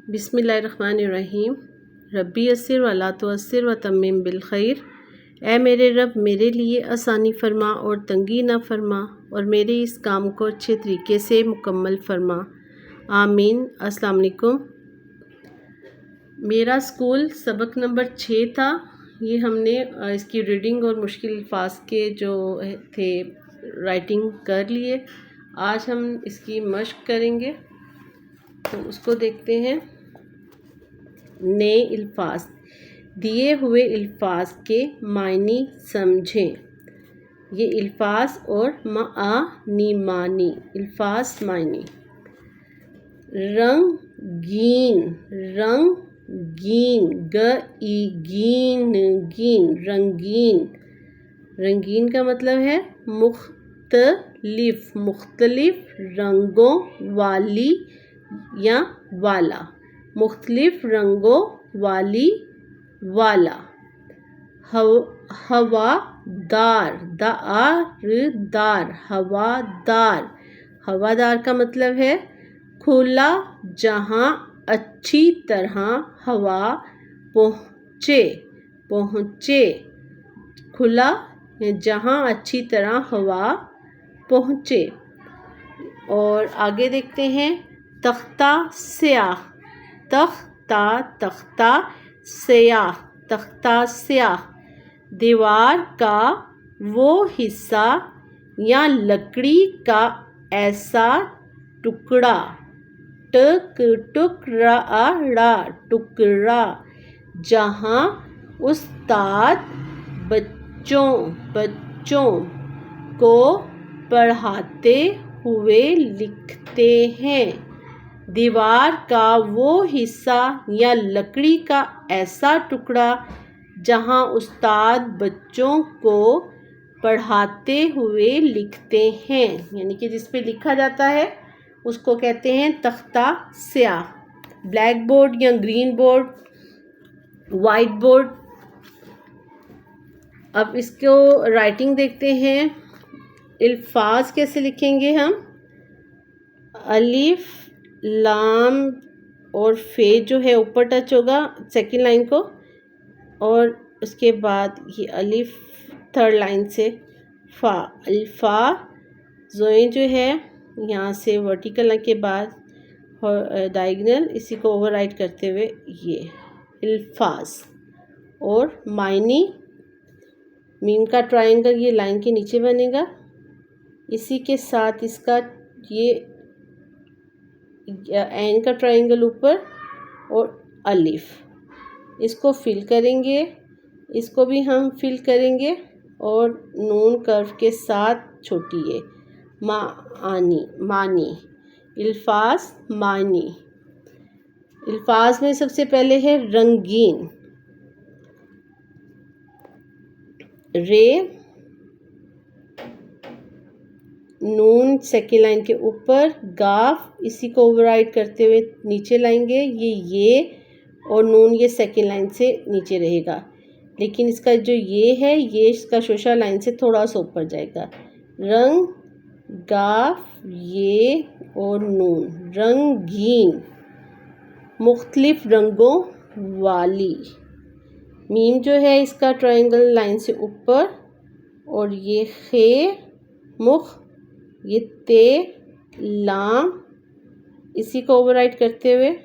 बिस्मिल्लाहिर्रहमानिर्रहीम। रब्बी यस्सिर वला तुअस्सिर व तम्मिम बिल खैर। ऐ मेरे रब, मेरे लिए आसानी फ़रमा और तंगी न फ़रमा, और मेरे इस काम को अच्छे तरीके से मुकम्मल फ़रमा। आमीन। अस्सलाम वालेकुम। मेरा स्कूल सबक नंबर 6 था। ये हमने इसकी रीडिंग और मुश्किल अल्फाज के जो थे राइटिंग कर लिए। आज हम इसकी मश्क करेंगे, तो उसको देखते हैं। नए अल्फाज। दिए हुए अल्फाज के मायने समझें। ये अल्फाज और मानी, मानी अल्फाज मायने। रंगीन, रंगीन, गीन, गीन, रंगीन। रंगीन का मतलब है मुख्तलिफ, मुख्तलिफ रंगों वाली या वाला, मुख्तलिफ रंगों वाली वाला। हवादार, दार, हवादार। हवादार का मतलब है खुला, जहाँ अच्छी तरह हवा पहुँचे, पहुँचे। खुला जहाँ अच्छी तरह हवा पहुँचे। और आगे देखते हैं। तख्ता स्याह, तख्ता, तख्ता स्याह, तख्ता स्याह। दीवार का वो हिस्सा या लकड़ी का ऐसा टुकड़ा, टुकड़ा, टुकड़ा, जहाँ उस्ताद बच्चों को पढ़ाते हुए लिखते हैं। दीवार का वो हिस्सा या लकड़ी का ऐसा टुकड़ा जहाँ उस्ताद बच्चों को पढ़ाते हुए लिखते हैं, यानी कि जिस पे लिखा जाता है उसको कहते हैं तख्ता स्याह। ब्लैक बोर्ड या ग्रीन बोर्ड, वाइट बोर्ड। अब इसको राइटिंग देखते हैं। अल्फाज कैसे लिखेंगे हम। अलिफ, लाम और फे जो है ऊपर टच होगा सेकंड लाइन को, और उसके बाद ये अलिफ थर्ड लाइन से फ़ा, अल्फ़ा। ज़ोए जो है यहाँ से वर्टिकल लाइन के बाद डायगोनल, इसी को ओवरराइट करते हुए ये अल्फाज। और मायने, मीम का ट्रायंगल ये लाइन के नीचे बनेगा, इसी के साथ इसका ये एन का ट्रायंगल ऊपर और अलिफ, इसको फिल करेंगे। इसको भी हम फिल करेंगे और नून कर्व के साथ छोटी है मानी, मानी अल्फाज मानी। अल्फाज में सबसे पहले है रंगीन, रे, नून सेकेंड लाइन के ऊपर, गाफ, इसी को ओवरराइट करते हुए नीचे लाएंगे। ये और नून ये सेकेंड लाइन से नीचे रहेगा, लेकिन इसका जो ये है ये इसका शोशा लाइन से थोड़ा सा ऊपर जाएगा। रंग, गाफ, ये और नून, रंगीन, मुख्तलिफ रंगों वाली। मीम जो है इसका ट्रायंगल लाइन से ऊपर, और ये खे, मुख, ये ते, लाम, इसी को ओवरराइट करते हुए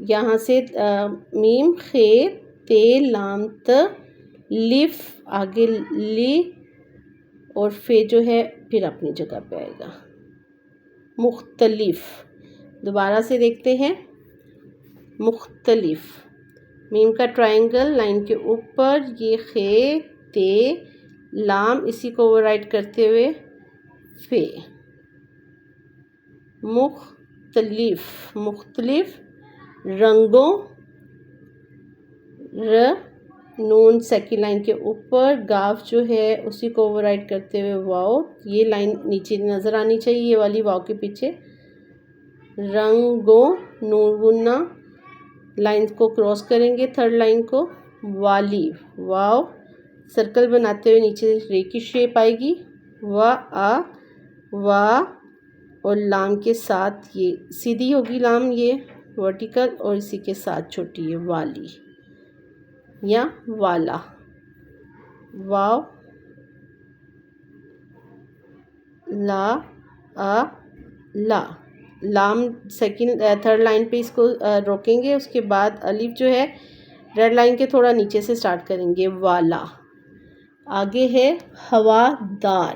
यहाँ से मीम, खे, ते, लाम, त, लिफ, आगे ली, और फे जो है फिर अपनी जगह पे आएगा। मुख्तलिफ, दोबारा से देखते हैं। मुख्तलिफ, मीम का ट्रायंगल लाइन के ऊपर, ये खे, ते, लाम, इसी को ओवरराइट करते हुए फे। मुख्तलिफ, मुख्तलिफ रंगों, र, नून सेकेंड लाइन के ऊपर, गाफ जो है उसी को ओवरराइट करते हुए वाव, ये लाइन नीचे नज़र आनी चाहिए, ये वाली वाव के पीछे। रंगों, नून गुन्ना, लाइन को क्रॉस करेंगे थर्ड लाइन को, वाली, वाव, सर्कल बनाते हुए नीचे रे की शेप आएगी। वा, आ, वा, और लाम के साथ ये सीधी होगी लाम, ये वर्टिकल और इसी के साथ छोटी है वाली या वाला। वाव ला आ ला। लाम सेकंड थर्ड लाइन पे इसको रोकेंगे, उसके बाद अलिफ जो है रेड लाइन के थोड़ा नीचे से स्टार्ट करेंगे वाला। आगे है हवादार,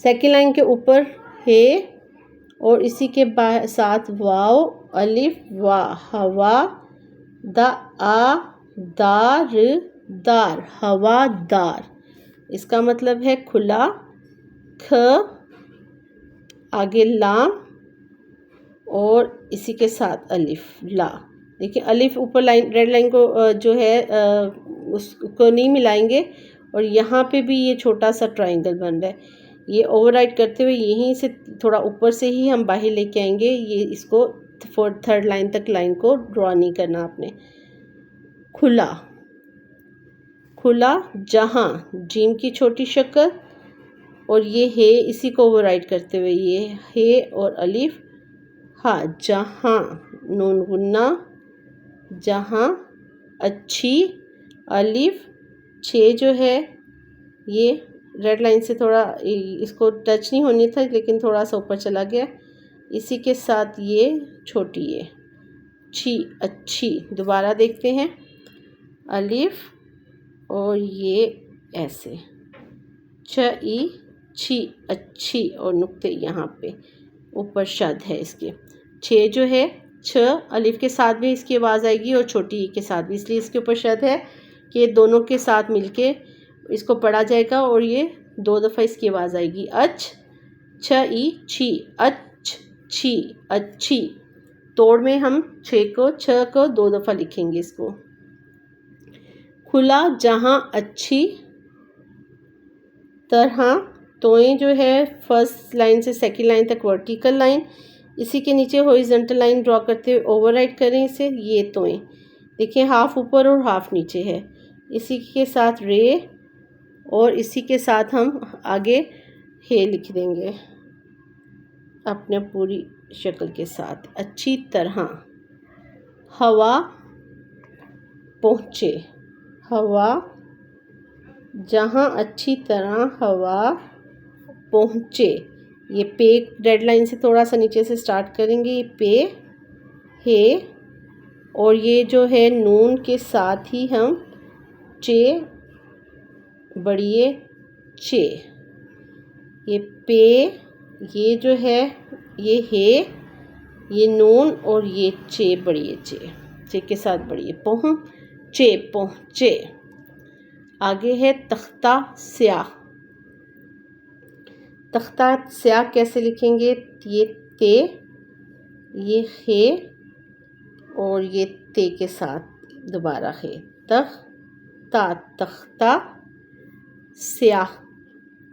सेकंड लाइन के ऊपर है और इसी के साथ वाव अलिफ वा हवा दा आ दार दार हवादार। इसका मतलब है खुला, ख आगे लाम और इसी के साथ अलिफ ला। देखिए अलिफ ऊपर लाइन रेड लाइन को जो है उसको नहीं मिलाएंगे और यहाँ पे भी ये छोटा सा ट्रायंगल बन रहा है। ये ओवरराइट करते हुए यहीं से थोड़ा ऊपर से ही हम बाहर लेके आएंगे। ये इसको थर्ड लाइन तक लाइन को ड्रॉ नहीं करना आपने। खुला, खुला जहाँ जीम की छोटी शक्ल और ये है इसी को ओवरराइट करते हुए ये है और अलिफ हाँ जहाँ नून गुन्ना जहाँ अच्छी अलिफ छे जो है ये रेड लाइन से थोड़ा इसको टच नहीं होनी था लेकिन थोड़ा सा ऊपर चला गया। इसी के साथ ये छोटी है छी अच्छी। दोबारा देखते हैं अलिफ और ये ऐसे छ ई छी अच्छी और नुक्ते यहाँ पे ऊपर शद है इसके। छः जो है छ अलिफ के साथ भी इसकी आवाज़ आएगी और छोटी ई के साथ भी, इसलिए इसके ऊपर शद है कि दोनों के साथ मिलके इसको पढ़ा जाएगा और ये 2 दफ़ा इसकी आवाज़ आएगी। अच छ ई छी अच्छ छी अच्छी। तोड़ में हम छ को 2 दफ़ा लिखेंगे इसको। खुला जहाँ अच्छी तरह तोएं जो है फर्स्ट लाइन से सेकंड लाइन तक वर्टिकल लाइन, इसी के नीचे हॉरिजॉन्टल लाइन ड्रॉ करते हुए ओवरराइट करें इसे। ये तोएं देखिए हाफ ऊपर और हाफ नीचे है, इसी के साथ रे और इसी के साथ हम आगे हे लिख देंगे अपने पूरी शक्ल के साथ। अच्छी तरह हवा पहुँचे, हवा जहाँ अच्छी तरह हवा पहुँचे। ये पे रेड लाइन से थोड़ा सा नीचे से स्टार्ट करेंगे। ये पे है और ये जो है नून के साथ ही हम चे बढ़िए चे। ये पे ये जो है ये है ये नून और ये चे बढ़िए चे के साथ बढ़िए पहुँचे पहुँचे। आगे है तख्ता स्याह। तख्ता स्याह कैसे लिखेंगे? ये ते ये है और ये ते के साथ दोबारा है तख्ता तख्ता स्याह।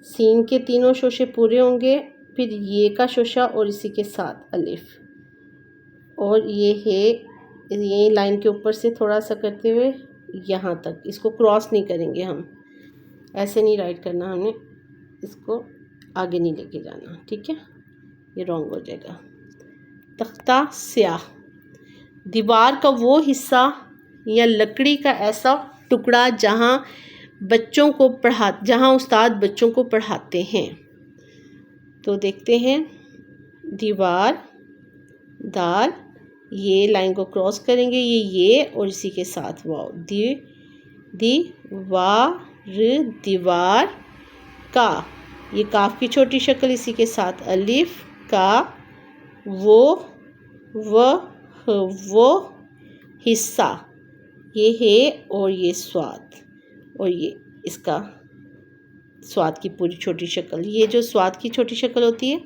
सीन के तीनों शोशे पूरे होंगे, फिर ये का शोशा और इसी के साथ अलिफ और ये है ये लाइन के ऊपर से थोड़ा सा करते हुए यहाँ तक। इसको क्रॉस नहीं करेंगे हम, ऐसे नहीं राइट करना, हमने इसको आगे नहीं लेके जाना, ठीक है, ये रॉन्ग हो जाएगा। तख्ता स्याह दीवार का वो हिस्सा या लकड़ी का ऐसा टुकड़ा जहाँ बच्चों को जहाँ उस्ताद बच्चों को पढ़ाते हैं। तो देखते हैं दीवार दार, ये लाइन को क्रॉस करेंगे, ये और इसी के साथ वाव दीवार का, ये काफ की छोटी शक्ल, इसी के साथ अलिफ का वो हिस्सा, ये है और ये स्वाद और ये इसका स्वाद की पूरी छोटी शक्ल। ये जो स्वाद की छोटी शक्ल होती है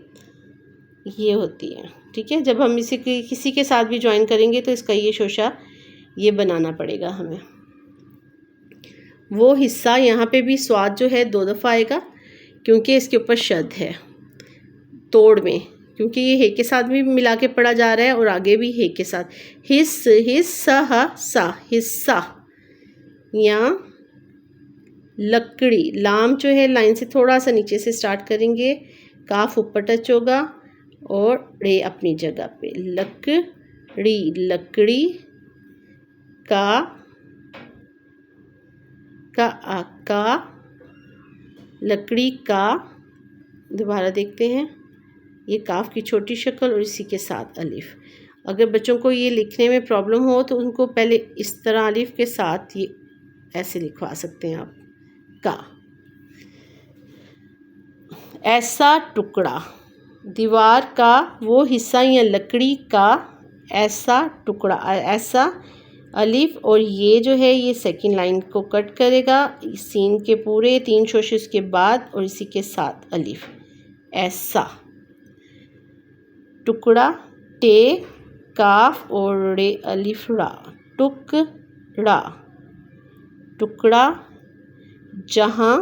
ये होती है, ठीक है। जब हम इसे किसी के साथ भी ज्वाइन करेंगे तो इसका ये शोशा ये बनाना पड़ेगा हमें। वो हिस्सा यहाँ पे भी स्वाद जो है 2 दफ़ा आएगा क्योंकि इसके ऊपर शद है तोड़ में, क्योंकि ये हे के साथ भी मिला के पढ़ा जा रहा है और आगे भी हे के साथ। हिस्सा या लकड़ी। लाम जो है लाइन से थोड़ा सा नीचे से स्टार्ट करेंगे, काफ ऊपर टच होगा और रे अपनी जगह पे। लकड़ी, लकड़ी का लकड़ी का। दोबारा देखते हैं, ये काफ की छोटी शक्ल और इसी के साथ अलिफ। अगर बच्चों को ये लिखने में प्रॉब्लम हो तो उनको पहले इस तरह अलिफ के साथ ये ऐसे लिखवा सकते हैं आप, का। ऐसा टुकड़ा, दीवार का वो हिस्सा या लकड़ी का ऐसा टुकड़ा। ऐसा अलिफ और ये जो है ये सेकंड लाइन को कट करेगा, सीन के पूरे 3 शोशे के बाद और इसी के साथ अलिफ। ऐसा टुकड़ा, टे काफ और रे अलिफ रा। टुकड़ा, टुकड़ा जहाँ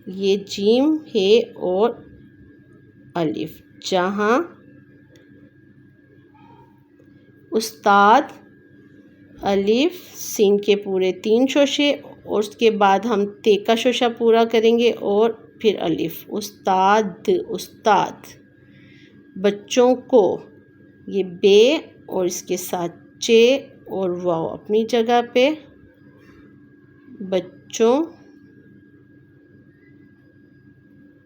ये जीम है और अलिफ। जहाँ उस्ताद, अलिफ, सीन के पूरे 3 शोशे और उसके बाद हम ते का शोशा पूरा करेंगे और फिर अलिफ। उस्ताद, उस्ताद। बच्चों को, ये बे और इसके साथ चे और वाव अपनी जगह पे। बच्चों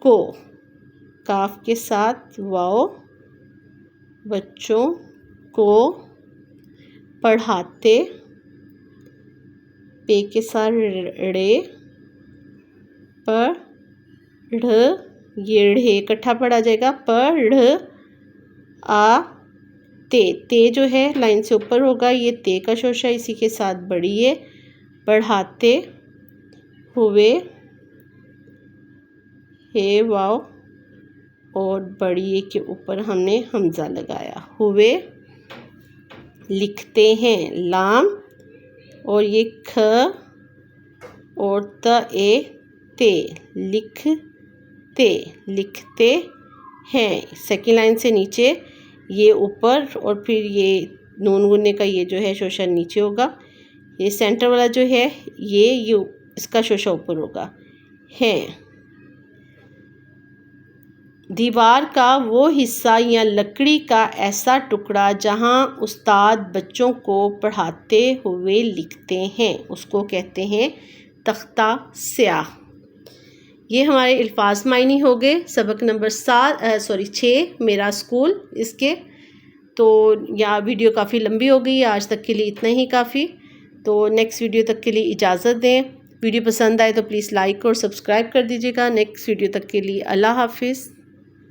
को, काफ के साथ वाव। बच्चों को पढ़ाते, पे के साथ रे, पढ़, ये ढे इकट्ठा पढ़ा जाएगा। पढ़ आ ते जो है लाइन से ऊपर होगा, ये ते का शोशा इसी के साथ बड़ी है। पढ़ाते हुए, हे वाव और बड़ी के ऊपर हमने हमज़ा लगाया। हुए लिखते हैं, लाम और ये ख और ते, लिखते हैं। सेकेंड लाइन से नीचे ये ऊपर और फिर ये नून गुन्ने का ये जो है शोशा नीचे होगा। ये सेंटर वाला जो है ये इसका शोशा ऊपर होगा। है दीवार का वो हिस्सा या लकड़ी का ऐसा टुकड़ा जहाँ उस्ताद बच्चों को पढ़ाते हुए लिखते हैं, उसको कहते हैं तख्ता स्याह। ये हमारे अल्फाज मायनी हो गए सबक नंबर 6 मेरा स्कूल इसके। तो यह वीडियो काफ़ी लंबी हो गई, आज तक के लिए इतना ही काफ़ी। तो नेक्स्ट वीडियो तक के लिए इजाज़त दें। वीडियो पसंद आए तो प्लीज़ लाइक और सब्सक्राइब कर दीजिएगा। नेक्स्ट वीडियो तक के लिए अल्लाह हाफिज़।